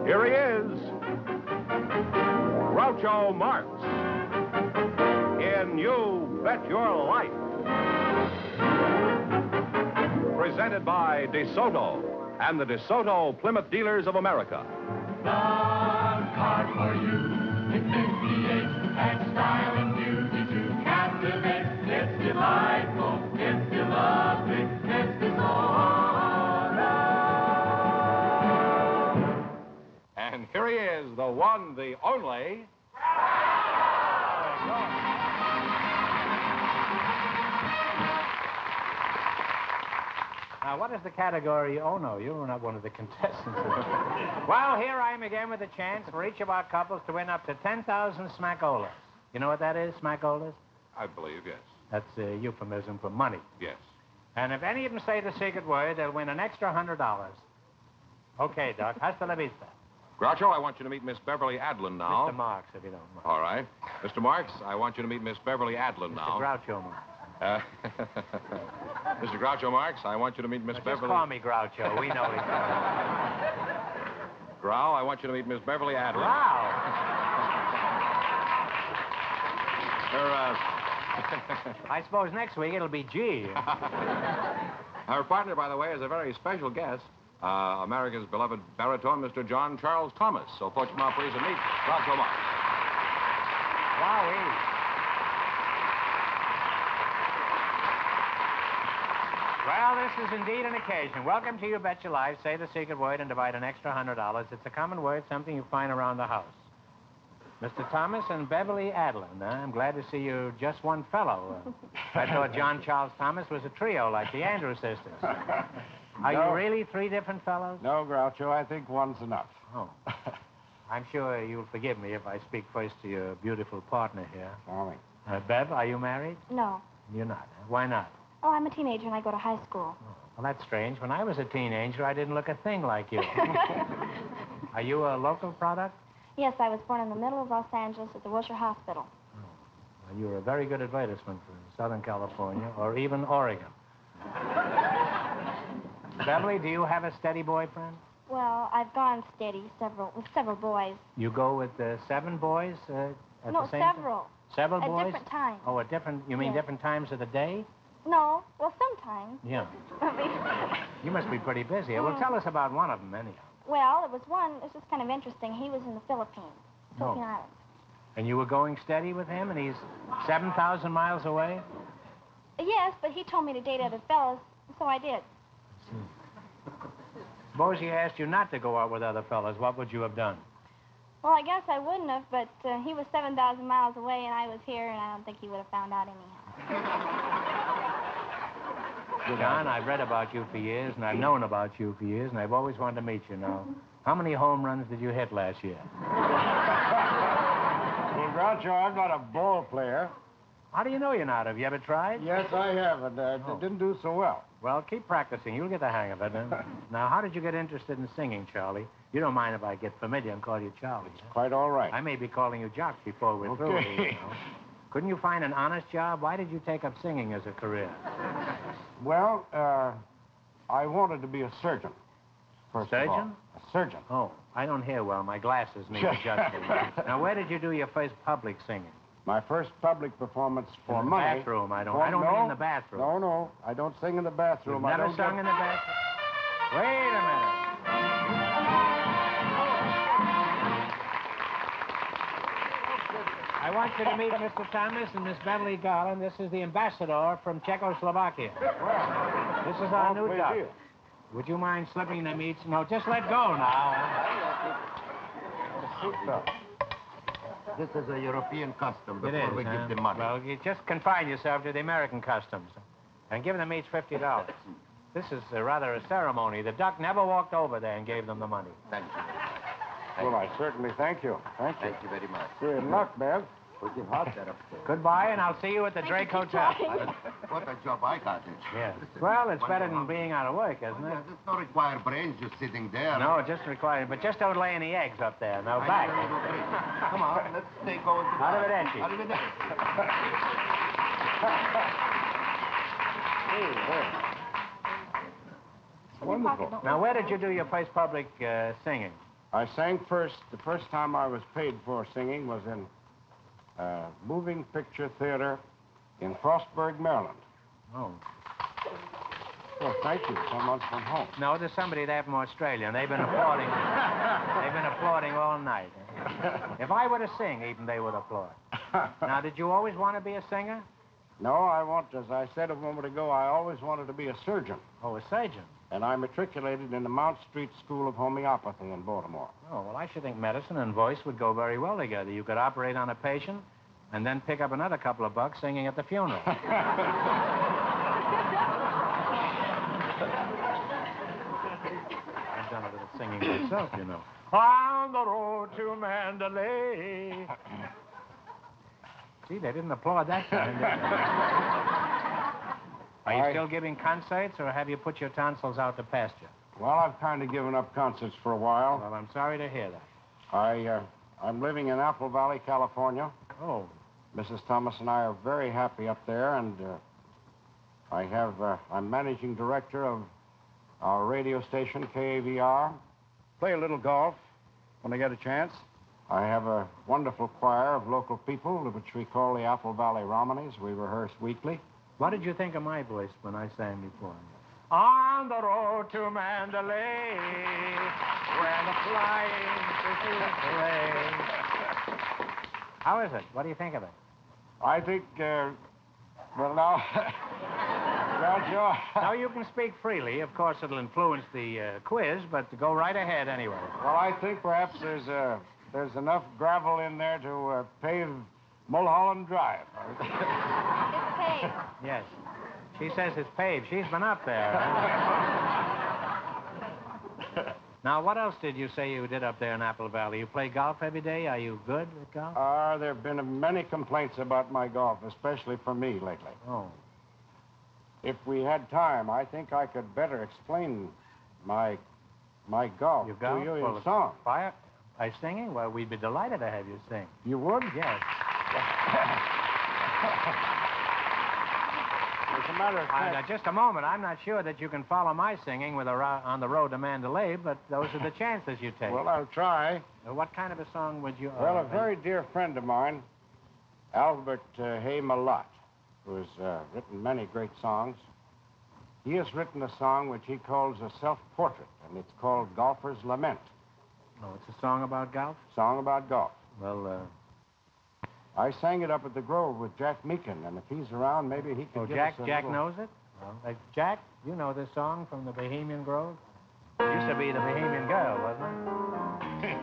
Here he is, Groucho Marx, in You Bet Your Life. Presented by DeSoto and the DeSoto Plymouth Dealers of America. One car for you, it's 58, and style and beauty to captivate. It's delightful, it's lovely, it's DeSoto. And here he is, the one, the only. Now, what is the category? Oh, no, you were not one of the contestants. Well, here I am again with a chance for each of our couples to win up to 10,000 smackolas. You know what that is, smackolas? I believe, yes. That's a euphemism for money. Yes. And if any of them say the secret word, they'll win an extra $100. Okay, Doc. Hasta la vista. Groucho, I want you to meet Miss Beverly Adlin now. Mr. Marx, if you don't mind. All right. Mr. Marx, I want you to meet Miss Beverly Adlin now. Mr. Groucho Marx. Mr. Groucho Marx, I want you to meet Miss Beverly... Just call me Groucho. We know each other. Grau, I want you to meet Miss Beverly Adlin. Wow. I suppose next week it'll be G. Our partner, by the way, is a very special guest. America's beloved baritone, Mr. John Charles Thomas. So, folks, now please meet Groucho Marx. Wowee. Well, this is indeed an occasion. Welcome to You Bet Your Life. Say the secret word and divide an extra $100. It's a common word, something you find around the house. Mr. Thomas and Beverly Adlin. I'm glad to see you just one fellow. I thought John Charles Thomas was a trio like the Andrews sisters. Are you really three different fellows? No, Groucho, I think one's enough. Oh. I'm sure you'll forgive me if I speak first to your beautiful partner here. Sorry. Bev, are you married? No. You're not. Why not? Oh, I'm a teenager and I go to high school. Oh, well, that's strange. When I was a teenager, I didn't look a thing like you. Are you a local product? Yes, I was born in the middle of Los Angeles at the Wilshire Hospital. Oh. Well, you're a very good advertisement for Southern California or even Oregon. Beverly, do you have a steady boyfriend? Well, I've gone steady with several boys. You go with 7 boys at no, the same several. time? Several boys? At different times. Oh, at different, you mean Yes. different times of the day? No, well, sometimes. Yeah. You must be pretty busy. Well, tell us about one of them, anyhow. Well, it was one, this is kind of interesting. He was in the Philippines, Philippine Islands. And you were going steady with him, and he's 7,000 miles away? Yes, but he told me to date other fellas, so I did. Suppose he asked you not to go out with other fellas. What would you have done? Well, I guess I wouldn't have, but he was 7,000 miles away, and I was here, and I don't think he would have found out anyhow. John, I've read about you for years, and I've known about you for years, and I've always wanted to meet you now. How many home runs did you hit last year? Well, Groucho, I'm not a ball player. How do you know you're not? Have you ever tried? Yes, I have, and didn't do so well. Well, keep practicing. You'll get the hang of it. Now, how did you get interested in singing, Charlie? You don't mind if I get familiar and call you Charlie. Quite all right. I may be calling you Jock before we're through. Okay. You know. Couldn't you find an honest job? Why did you take up singing as a career? Well, I wanted to be a surgeon. First of all. Surgeon? A surgeon. Oh, I don't hear well. My glasses need adjusting. Now, where did you do your first public singing? My first public performance for in the money. Bathroom. I don't no, mean in the bathroom. No, I don't sing in the bathroom. You've never sung in the bathroom? Wait a minute. I want you to meet Mr. Thomas and Miss Beverly Garland. This is the ambassador from Czechoslovakia. This is our new duck. Would you mind slipping them each? No, just let go now. This is a European custom It before is, we give them money. Well, you just confine yourself to the American customs and give them each $50. This is rather a ceremony. The duck never walked over there and gave them the money. Thank you. Well, I certainly thank you. Thank you. Thank you very much. Good luck, Bev. Pretty hot there upstairs. Goodbye, and I'll see you at the Drake Hotel. What a job I got. Yes. Well, it's better than being out of work, isn't it? It doesn't require brains just sitting there. No, it just requires, but just don't lay any eggs up there. Now, back. Come on, let's take over to the... Arrivederci. Wonderful. Now, where did you do your first public singing? I sang first. The first time I was paid for singing was in a moving picture theater in Frostburg, Maryland. Oh. Well, thank you. So much from home. No, there's somebody there from Australia, and they've been applauding. They've been applauding all night. If I were to sing, even they would applaud. Now, did you always want to be a singer? No, I want, as I said a moment ago, I always wanted to be a surgeon. Oh, a surgeon. And I matriculated in the Mount Street School of Homeopathy in Baltimore. Oh, well, I should think medicine and voice would go very well together. You could operate on a patient and then pick up another couple of bucks singing at the funeral. I've done a little singing myself, you know. On the road to Mandalay. See, they didn't applaud that time, did they? Are you still giving concerts, or have you put your tonsils out to pasture? Well, I've kind of given up concerts for a while. Well, I'm sorry to hear that. I'm living in Apple Valley, California. Oh. Mrs. Thomas and I are very happy up there, and I'm managing director of our radio station, KAVR. Play a little golf when I get a chance. I have a wonderful choir of local people, which we call the Apple Valley Romanies. We rehearse weekly. What did you think of my voice when I sang before? On the road to Mandalay, where the flying fishes play. How is it? What do you think of it? I think, well, now... Well, Joe... Now, you can speak freely. Of course, it'll influence the quiz, but go right ahead anyway. Well, I think perhaps there's enough gravel in there to pave Mulholland Drive. It's paved. Yes. She says it's paved. She's been up there. Now, what else did you say you did up there in Apple Valley? You play golf every day? Are you good at golf? There have been many complaints about my golf, especially for me lately. Oh. If we had time, I think I could better explain my golf You golf? to you Well, in song. By singing? Well, we'd be delighted to have you sing. You would? Yes. As a matter of fact... Now, just a moment. I'm not sure that you can follow my singing with on the road to Mandalay, but those are the chances you take. Well, I'll try. What kind of a song would you... Well, a very dear friend of mine, Albert Hay Malott, who has written many great songs, he has written a song which he calls a self-portrait, and it's called Golfer's Lament. Oh, it's a song about golf? Song about golf. Well, I sang it up at the Grove with Jack Meakin, and if he's around, maybe he could give us a Jack little... knows it? Well, Jack, you know this song from the Bohemian Grove? It used to be the Bohemian Girl, wasn't it?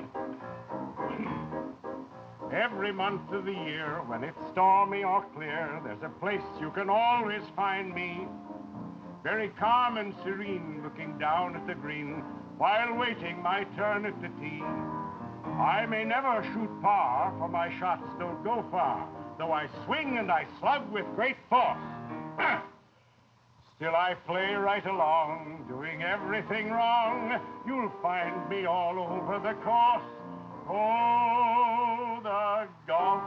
Every month of the year, when it's stormy or clear, there's a place you can always find me. Very calm and serene, looking down at the green, while waiting my turn at the tee. I may never shoot par, for my shots don't go far, though I swing and I slug with great force. Still I play right along, doing everything wrong. You'll find me all over the course. Oh, the golf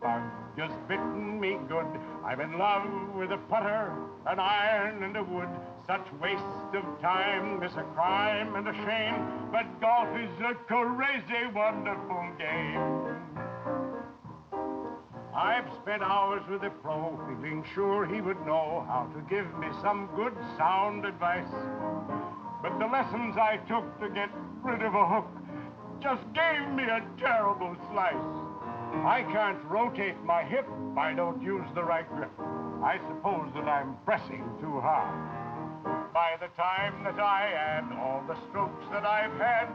bug just bitten me good. I'm in love with a putter, an iron, and a wood. Such waste of time is a crime and a shame, but golf is a crazy, wonderful game. I've spent hours with a pro, feeling sure he would know how to give me some good, sound advice. But the lessons I took to get rid of a hook just gave me a terrible slice. I can't rotate my hip if I don't use the right grip. I suppose that I'm pressing too hard. By the time that I add all the strokes that I've had,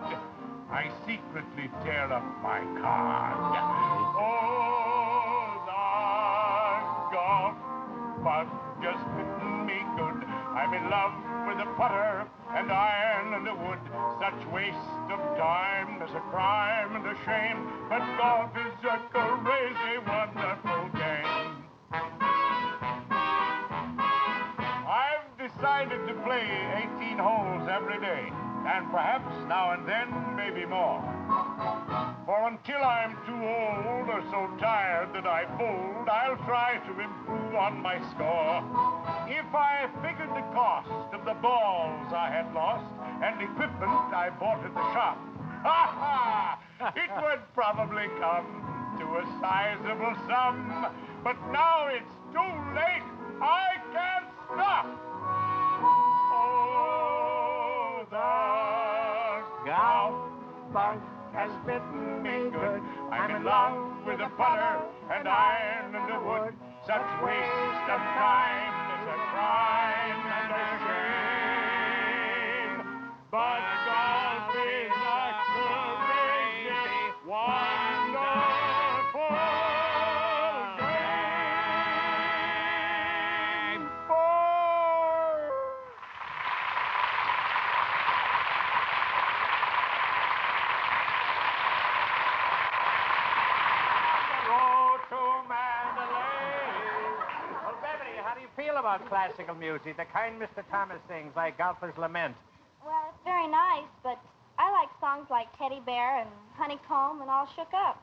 I secretly tear up my card. Oh, the golf bug just bitten me good. I'm in love with a putter and iron and a wood. Such waste of time is a crime and a shame, but golf is a crazy, wonderful game. I've decided to play 18 holes every day, and perhaps now and then, maybe more. For until I'm too old or so tired that I fold, I'll try to improve on my score. If I figured the cost of the balls I had lost and equipment I bought at the shop, ha! It would probably come to a sizable sum, but now it's too late. I can't stop. Oh, the Gout bug has bitten me good. I'm in love with a putter and iron and the wood. Such waste of time is a crime and a shame. But golf is a terrific, wonderful game. Well, Beverly, how do you feel about classical music, the kind Mr. Thomas sings, like Golfer's Lament? Well, it's very nice, but I like songs like Teddy Bear and Honeycomb and All Shook Up.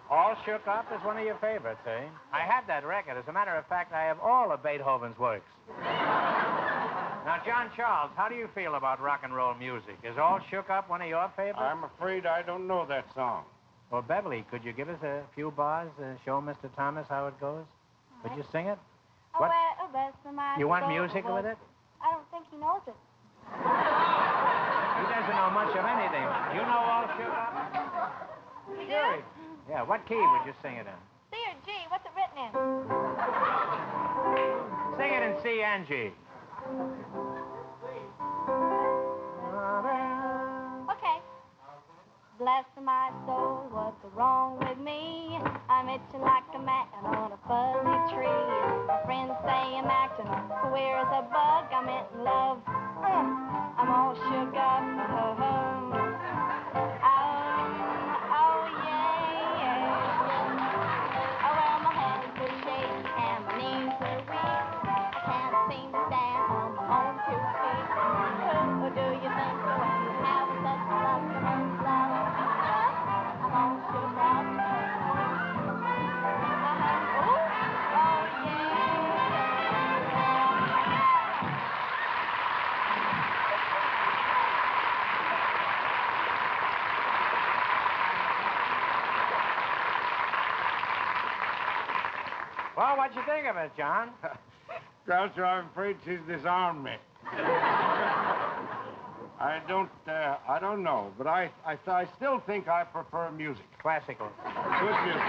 All Shook Up is one of your favorites, eh? I have that record. As a matter of fact, I have all of Beethoven's works. Now, John Charles, how do you feel about rock and roll music? Is All Shook Up one of your favorites? I'm afraid I don't know that song. Well, Beverly, could you give us a few bars to show Mr. Thomas how it goes? Could you sing it? Oh, What? well, bless my You want soul, music well, with it? I don't think he knows it. He doesn't know much of anything. You know All Shook Up? You Sure. do? Yeah, what key would you sing it in? C or G? What's it written in? Sing it in C and G. Okay. Bless my soul, what's wrong with me? I'm itching like a man on a fuzzy tree. My friends say I'm acting queer as a bug. I'm in love. I'm all shook up. Oh, yeah. Oh, well, my hands are shaking and my knees are weak. I can't seem to stand on my own two feet. Who do you think you are? Having such a sustenance love? I'm all shook up. Ooh, oh, yeah. Well, what'd you think of it, John? Groucho, I'm afraid she's disarmed me. I don't know, but I still think I prefer music. Classical. Good music.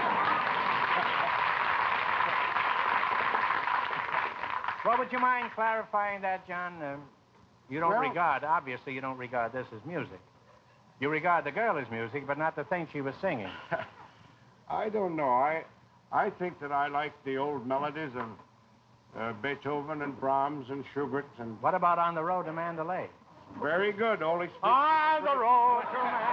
Well, would you mind clarifying that, John? You don't Well- obviously you don't regard this as music. You regard the girl as music, but not the thing she was singing. I don't know. I think that I like the old melodies of Beethoven and Brahms and Schubert and What about On the Road to Mandalay? very good. Only speaks On the road to Mandalay.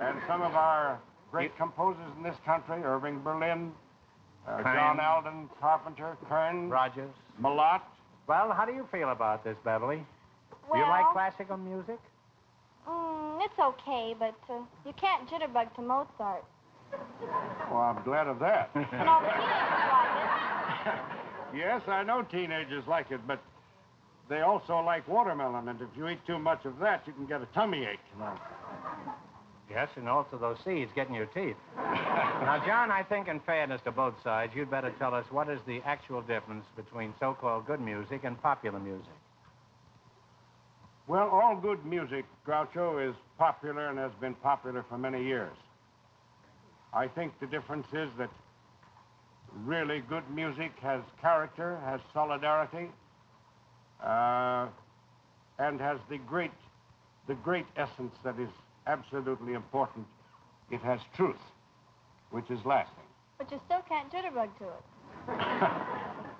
and some of our great composers in this country, Irving Berlin, Kern. John Alden Carpenter, Kern, Rogers. Malott. Well, how do you feel about this, Beverly? Do you like classical music? It's okay, but you can't jitterbug to Mozart. Well, I'm glad of that. You know, teenagers like it. Yes, I know teenagers like it, but they also like watermelon, and if you eat too much of that, you can get a tummy ache. Yes, and also those seeds get in your teeth. Now, John, I think in fairness to both sides, you'd better tell us what is the actual difference between so-called good music and popular music. Well, all good music, Groucho, is popular and has been popular for many years. I think the difference is that really good music has character, has solidarity, and has the great essence that is absolutely important. It has truth, which is lasting. But you still can't jitterbug to it.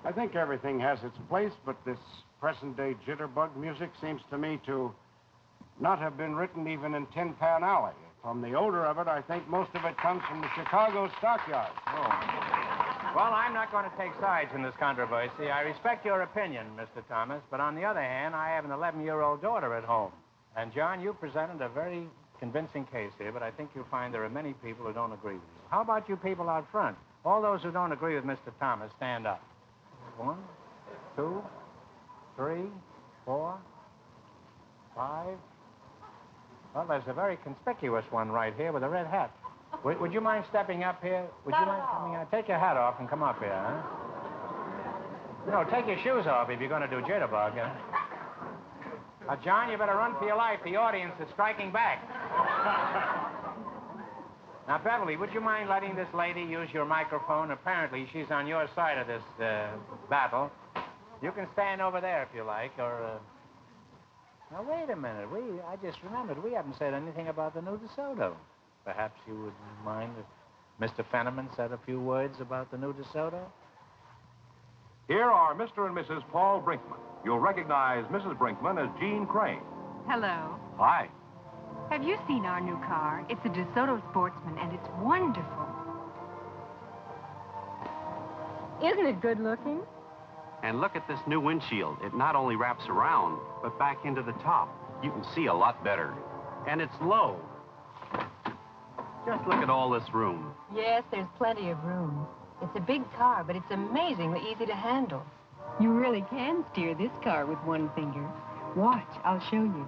I think everything has its place, but this present-day jitterbug music seems to me to not have been written even in Tin Pan Alley. From the odor of it, I think most of it comes from the Chicago stockyards. Oh. Well, I'm not going to take sides in this controversy. I respect your opinion, Mr. Thomas, but on the other hand, I have an 11-year-old daughter at home. And, John, you presented a very convincing case here, but I think you'll find there are many people who don't agree with you. How about you people out front? All those who don't agree with Mr. Thomas, stand up. 1, 2, 3, 4. there's a very conspicuous one right here with a red hat. Would you mind stepping up here? Would you mind coming out? Take your hat off and come up here, huh? No, take your shoes off if you're going to do jitterbug. John, you better run for your life. The audience is striking back. Now, Beverly, would you mind letting this lady use your microphone? Apparently, she's on your side of this battle. You can stand over there if you like, or... Now, wait a minute. I just remembered we haven't said anything about the new DeSoto. Perhaps you wouldn't mind if Mr. Fenneman said a few words about the new DeSoto? Here are Mr. and Mrs. Paul Brinkman. You'll recognize Mrs. Brinkman as Jean Crane. Hello. Hi. Have you seen our new car? It's a DeSoto Sportsman, and it's wonderful. Isn't it good looking? And look at this new windshield. It not only wraps around, but back into the top. You can see a lot better. And it's low. Just look at all this room. Yes, there's plenty of room. It's a big car, but it's amazingly easy to handle. You really can steer this car with one finger. Watch, I'll show you.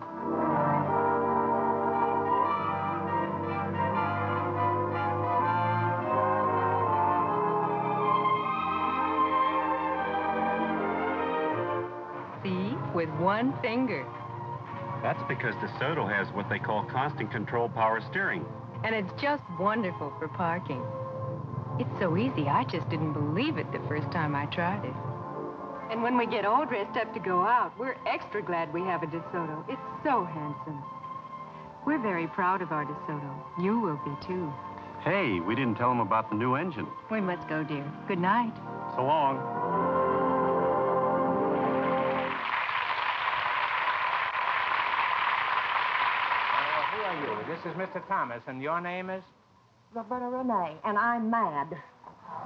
See? With one finger. That's because DeSoto has what they call constant control power steering. And it's just wonderful for parking. It's so easy, I just didn't believe it the first time I tried it. And when we get all dressed up to go out, we're extra glad we have a DeSoto. It's so handsome. We're very proud of our DeSoto. You will be, too. Hey, we didn't tell them about the new engine. We must go, dear. Good night. So long. Who are you? This is Mr. Thomas, and your name is? Roberta Renee, and I'm mad.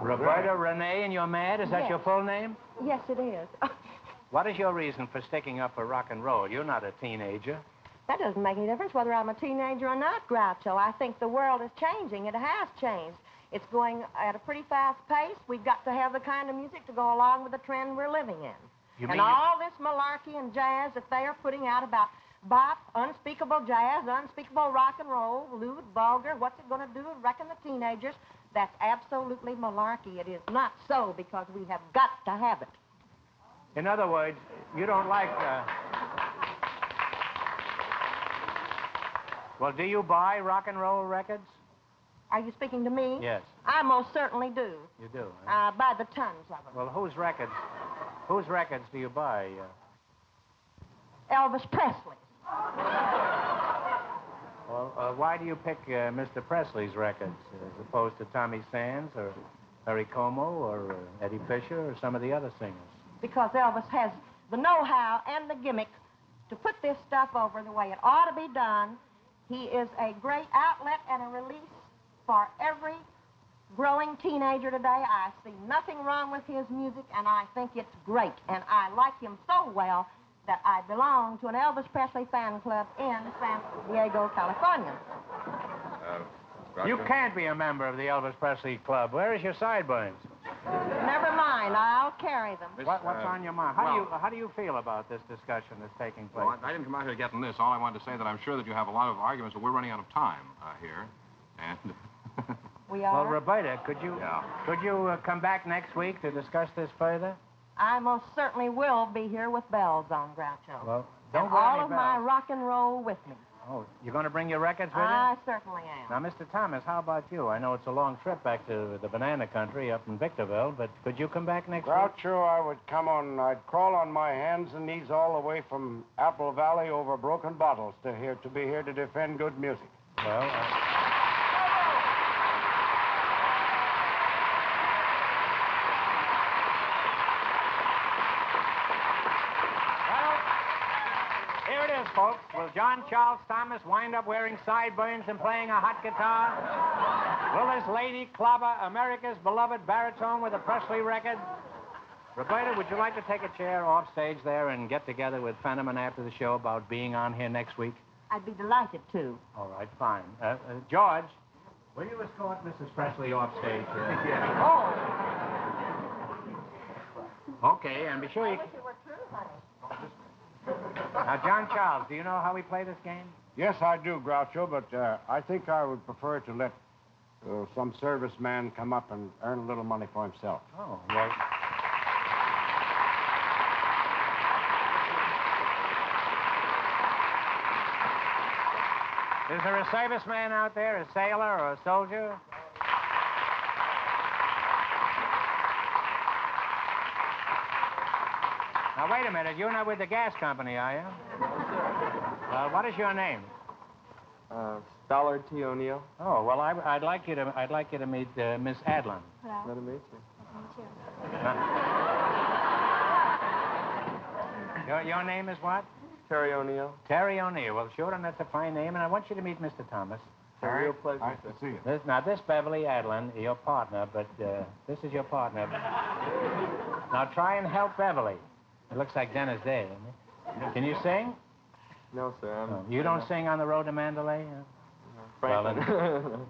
Roberta Renee, and you're mad? Is that Yes. your full name? Yes, it is. What is your reason for sticking up for rock and roll? You're not a teenager. That doesn't make any difference whether I'm a teenager or not, Groucho. I think the world is changing. It has changed. It's going at a pretty fast pace. We've got to have the kind of music to go along with the trend we're living in. You and mean all this malarkey and jazz that they are putting out about bop, unspeakable jazz, unspeakable rock and roll, lewd, vulgar, what's it going to do? Reckon the teenagers? That's absolutely malarkey. It is not so because we have got to have it. In other words, you don't like... Well, do you buy rock and roll records? Are you speaking to me? Yes. I most certainly do. You do, huh? By the tons of them. Well, whose records do you buy? Elvis Presley. Well, why do you pick Mr. Presley's records as opposed to Tommy Sands or Perry Como or Eddie Fisher or some of the other singers? Because Elvis has the know-how and the gimmick to put this stuff over the way it ought to be done. He is a great outlet and a release for every growing teenager today. I see nothing wrong with his music, and I think it's great. And I like him so well that I belong to an Elvis Presley fan club in San Diego, California. You can't be a member of the Elvis Presley Club. Where is your sideburns? Never mind, I'll carry them. What's on your mind? How do you feel about this discussion that's taking place? Well, I didn't come out here getting this. All I wanted to say that I'm sure that you have a lot of arguments, but we're running out of time here. And... We are? Well, Roberta, could you come back next week to discuss this further? I most certainly will be here with bells on, Groucho. Well, don't and wear all any of bells. my rock and roll with me. Oh, you're going to bring your records with you? I certainly am. Now, Mr. Thomas, how about you? I know it's a long trip back to the banana country up in Victorville, but could you come back next week? Groucho, I would come on, I'd crawl on my hands and knees all the way from Apple Valley over broken bottles to be here to defend good music. Well, here it is, folks. Will John Charles Thomas wind up wearing sideburns and playing a hot guitar? Will this lady clobber America's beloved baritone with a Presley record? Roberta, would you like to take a chair off stage there and get together with Fenneman after the show about being on here next week? I'd be delighted to. All right, fine. George, will you escort Mrs. Presley off stage? Oh! Okay, and be sure you... I wish it were true, honey. Now, John Charles, do you know how we play this game? Yes, I do, Groucho, but I think I would prefer to let some serviceman come up and earn a little money for himself. Oh, well... Is there a serviceman out there, a sailor or a soldier? Now, wait a minute. You're not with the gas company, are you? No, sir. What is your name? Ballard T. O'Neill. Oh, well, I'd like you to meet Miss Adlin. Hello. Nice to meet you. Your name is what? Terry O'Neill. Terry O'Neill. Well, sure, and that's a fine name, and I want you to meet Mr. Thomas. A real pleasure, Nice sir. to see you. This Beverly Adlin, your partner, but this is your partner. Now try and help Beverly. It looks like Dennis Day, isn't it? Can you sing? No, sir. You don't sing on the road to Mandalay? Franklin.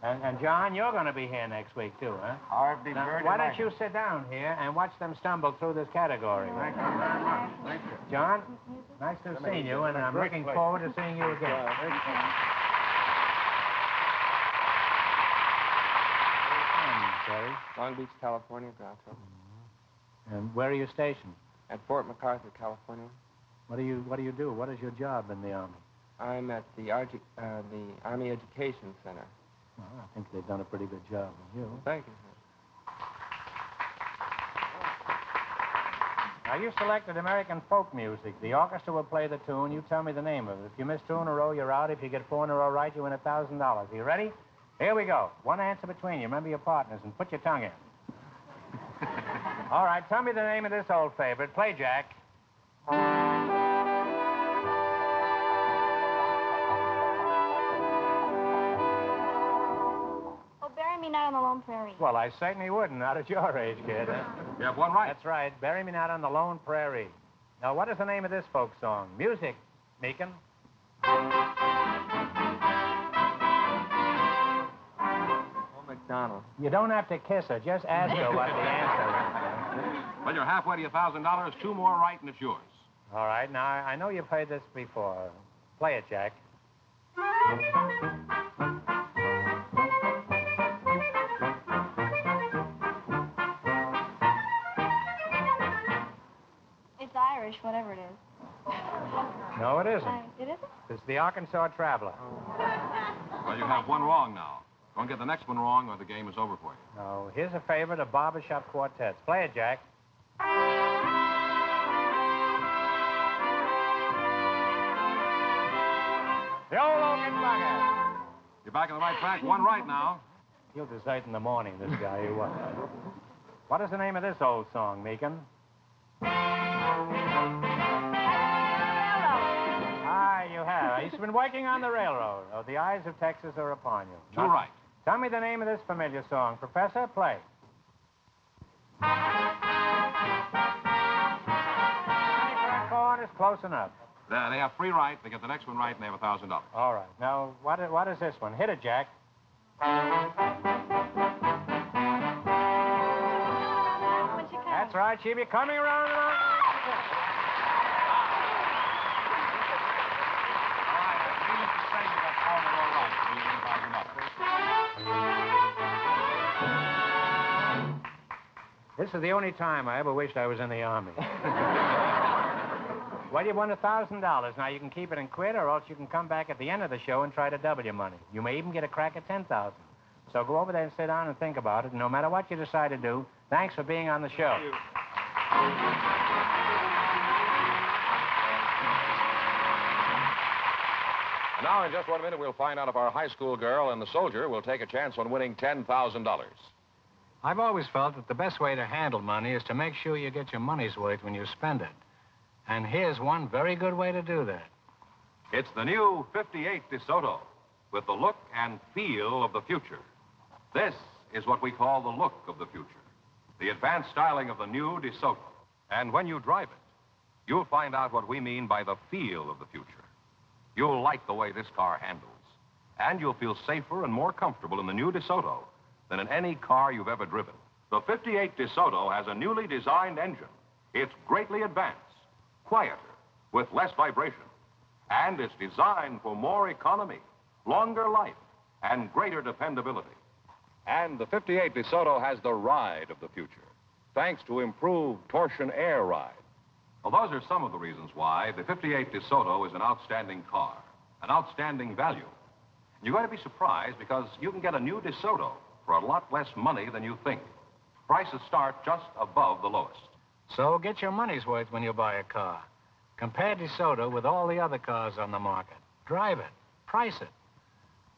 And John, you're going to be here next week, too, huh? I'd be Now, very why don't delighted. you sit down here and watch them stumble through this category? Thank you very much. Thank you. John, nice to have seen you, and I'm Great looking pleasure. forward to seeing you again. Terry. Long Beach, California, Groucho. And where are you stationed? At Fort MacArthur, California. What do you do? What is your job in the Army? I'm at the Army Education Center. Well, I think they've done a pretty good job with you. Thank you, sir. Now, you selected American folk music. The orchestra will play the tune. You tell me the name of it. If you miss 2 in a row, you're out. If you get 4 in a row right, you win $1,000. Are you ready? Here we go. One answer between you. Remember your partners and put your tongue in. All right, tell me the name of this old favorite. Play, Jack. Oh, bury me not on the lone prairie. Well, I certainly wouldn't, not at your age, kid. You have one right. That's right. Bury me not on the lone prairie. Now, what is the name of this folk song? Music, Meekin. Old McDonald. You don't have to kiss her. Just ask her what the answer is. Well, you're halfway to your $1,000. 2 more right, and it's yours. All right. Now, I know you've heard this before. Play it, Jack. It's Irish, whatever it is. No, it isn't. It isn't? It's the Arkansas Traveler. Well, you have one wrong now. Don't get the next one wrong, or the game is over for you. No, here's a favorite of barbershop quartets. Play it, Jack. The old Oaken Bugger. You're back on the right track. 1 right now. He'll desert in the morning, this guy. He was. What is the name of this old song, Meekin? Ah, you have. He's been working on the railroad. Oh, the eyes of Texas are upon you. 2 right. Tell me the name of this familiar song. Professor, play. Chord is close enough. They have 3 right. They get the next one right, and they have $1,000. All right. Now, what is this one? Hit it, Jack. When she comes. That's right. She'll be coming around and around. All right. Needless to say, you got 4 in a row right, so you win $1,000. This is the only time I ever wished I was in the Army. Well, you won $1,000. Now, you can keep it and quit, or else you can come back at the end of the show and try to double your money. You may even get a crack at $10,000. So go over there and sit down and think about it. And no matter what you decide to do, thanks for being on the show. Thank you. Now, in just 1 minute, we'll find out if our high school girl and the soldier will take a chance on winning $10,000. I've always felt that the best way to handle money is to make sure you get your money's worth when you spend it. And here's one very good way to do that. It's the new 58 DeSoto with the look and feel of the future. This is what we call the look of the future, the advanced styling of the new DeSoto. And when you drive it, you'll find out what we mean by the feel of the future. You'll like the way this car handles, and you'll feel safer and more comfortable in the new DeSoto than in any car you've ever driven. The 58 DeSoto has a newly designed engine. It's greatly advanced, quieter, with less vibration. And it's designed for more economy, longer life, and greater dependability. And the 58 DeSoto has the ride of the future, thanks to improved torsion air ride. Well, those are some of the reasons why the 58 DeSoto is an outstanding car, an outstanding value. You're going to be surprised because you can get a new DeSoto for a lot less money than you think. Prices start just above the lowest. So get your money's worth when you buy a car. Compare DeSoto with all the other cars on the market. Drive it, price it,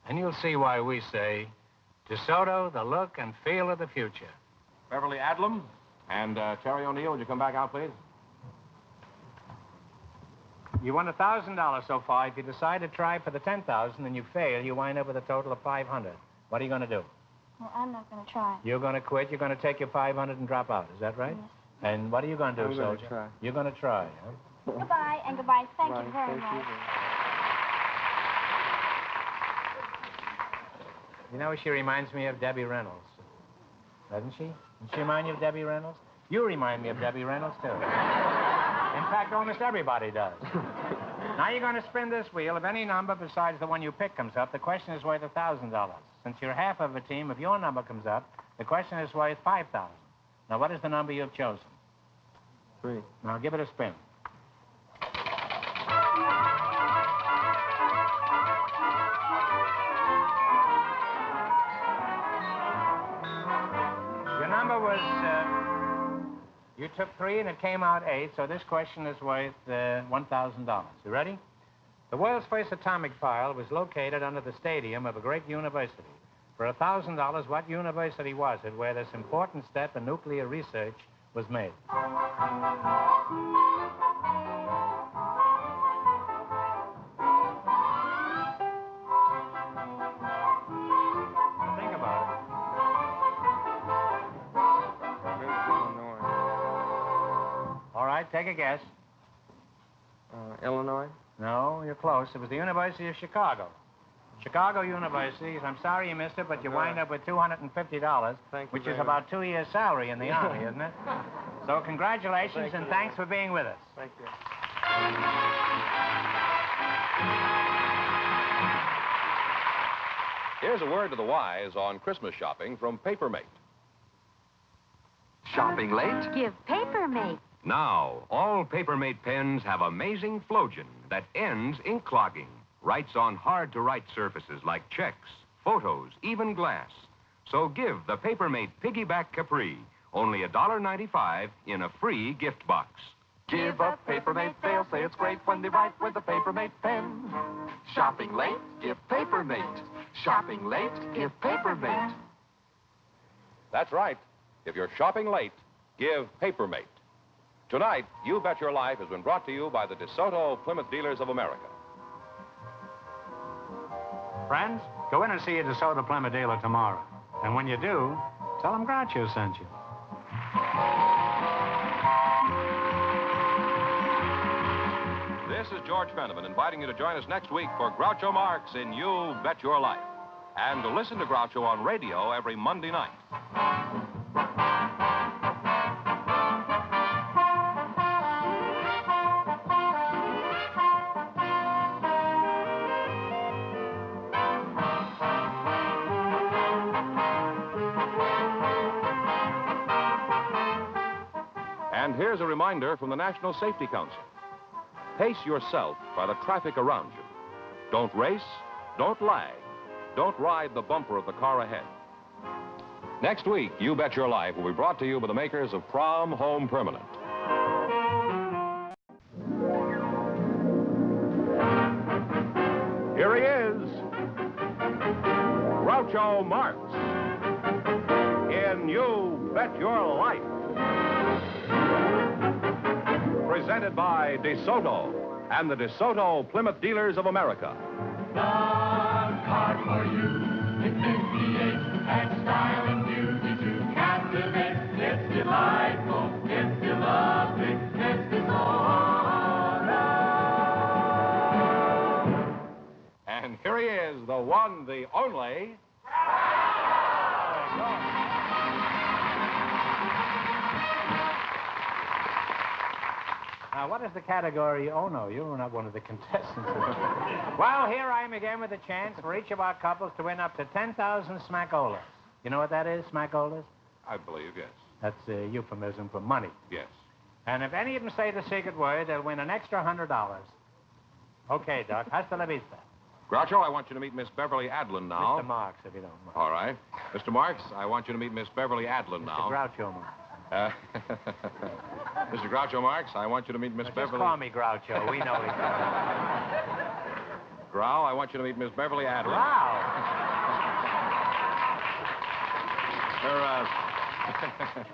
and you'll see why we say DeSoto, the look and feel of the future. Beverly Adlam and Terry O'Neill, would you come back out, please? You won $1,000 so far. If you decide to try for the $10,000 and you fail, you wind up with a total of $500. What are you going to do? Well, I'm not going to try. You're going to quit. You're going to take your $500 and drop out. Is that right? Yes. And what are you going to do, I'm gonna soldier? try. You're going to try, huh? Goodbye and goodbye. Thank you Right, very thank much. You know, she reminds me of Debbie Reynolds. Doesn't she? Doesn't she remind you of Debbie Reynolds? You remind me of Debbie Reynolds, too. In fact, almost everybody does. Now you're going to spin this wheel. If any number besides the one you pick comes up, the question is worth $1,000. Since you're half of a team, if your number comes up, the question is worth $5,000. Now, what is the number you've chosen? 3. Now, give it a spin. Your number was, you took 3 and it came out 8, so this question is worth $1,000. You ready? The world's first atomic pile was located under the stadium of a great university. For $1,000, what university was it where this important step in nuclear research was made? Think about it. Illinois. All right, take a guess. Illinois. No, you're close. It was the University of Chicago. Chicago University. I'm sorry you missed it, but you wind up with $250, Thank you which is very about 2 years' salary in the Army, isn't it? So congratulations and thanks for being with us. Thank you. Here's a word to the wise on Christmas shopping from Papermate. Shopping late? Give Papermate. Now, all Papermate pens have amazing flogen that ends ink clogging. Writes on hard-to-write surfaces like checks, photos, even glass. So give the Papermate Piggyback Capri only $1.95 in a free gift box. Give a Papermate, they'll say it's great when they write with a Papermate pen. Shopping late? Give Papermate. Shopping late? Give Papermate. That's right. If you're shopping late, give Papermate. Tonight, You Bet Your Life has been brought to you by the DeSoto Plymouth Dealers of America. Friends, go in and see a DeSoto Plymouth dealer tomorrow. And when you do, tell them Groucho sent you. This is George Fenneman inviting you to join us next week for Groucho Marx in You Bet Your Life. And to listen to Groucho on radio every Monday night. And here's a reminder from the National Safety Council. Pace yourself by the traffic around you. Don't race, don't lag, don't ride the bumper of the car ahead. Next week, You Bet Your Life will be brought to you by the makers of Prom Home Permanent. Here he is, Groucho Marx, in You Bet Your Life. Presented by DeSoto and the DeSoto Plymouth Dealers of America. The car for you. It's 58 and style and beauty to captivate. It's delightful. It's lovely. It's DeSoto. And here he is, the one, the only. Now, what is the category? Oh, no, you were not one of the contestants. Well, here I am again with a chance for each of our couples to win up to 10,000 smackolas. You know what that is, smackolas? I believe, yes. That's a euphemism for money. Yes. And if any of them say the secret word, they'll win an extra $100. Okay, Doc. Hasta la vista. Groucho, I want you to meet Miss Beverly Adlin now. Mr. Marx, if you don't mind. All right. Mr. Marx, I want you to meet Miss Beverly Adlin now. Mr. Groucho Marx. Mr. Groucho Marx, I want you to meet Miss Just Beverly... call me Groucho. We know each other. Grau, I want you to meet Miss Beverly Adlin. Wow.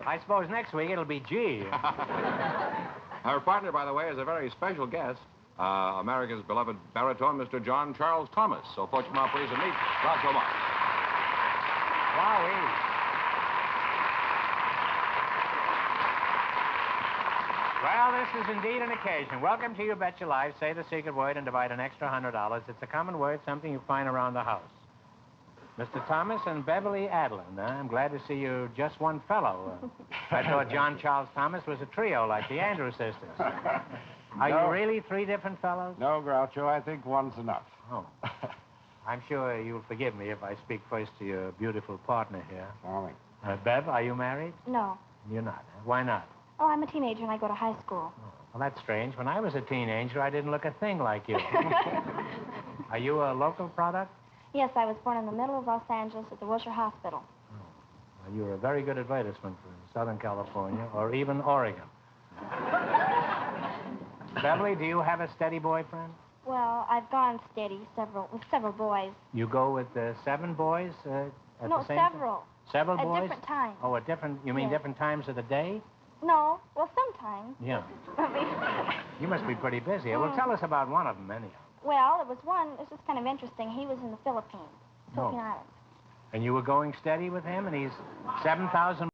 I suppose next week it'll be G. Her partner, by the way, is a very special guest. America's beloved baritone, Mr. John Charles Thomas. So, folks, come out, please, and meet Groucho Marx. Wowee. Well, this is indeed an occasion. Welcome to You Bet Your Life. Say the secret word and divide an extra $100. It's a common word, something you find around the house. Mr. Thomas and Beverly Adlin. I'm glad to see you just one fellow. I thought John Charles Thomas was a trio like the Andrews sisters. Are you really three different fellows? No, Groucho, I think one's enough. Oh. I'm sure you'll forgive me if I speak first to your beautiful partner here. Sorry. Bev, are you married? No. You're not. Why not? Oh, I'm a teenager and I go to high school. Oh, well, that's strange. When I was a teenager, I didn't look a thing like you. Are you a local product? Yes, I was born in the middle of Los Angeles at the Wilshire Hospital. Oh. Well, you're a very good advertisement for Southern California or even Oregon. Beverly, do you have a steady boyfriend? Well, I've gone steady with several boys. You go with 7 boys at No, the same several. time? Several boys? At different times. Oh, at different, you mean Yes. different times of the day? No, well, sometimes. Yeah. I mean, You must be pretty busy. Well, tell us about one of them, anyhow. well, it was one, it's just kind of interesting. He was in the Philippines, Oh. Philippine Islands. And you were going steady with him, and he's 7,000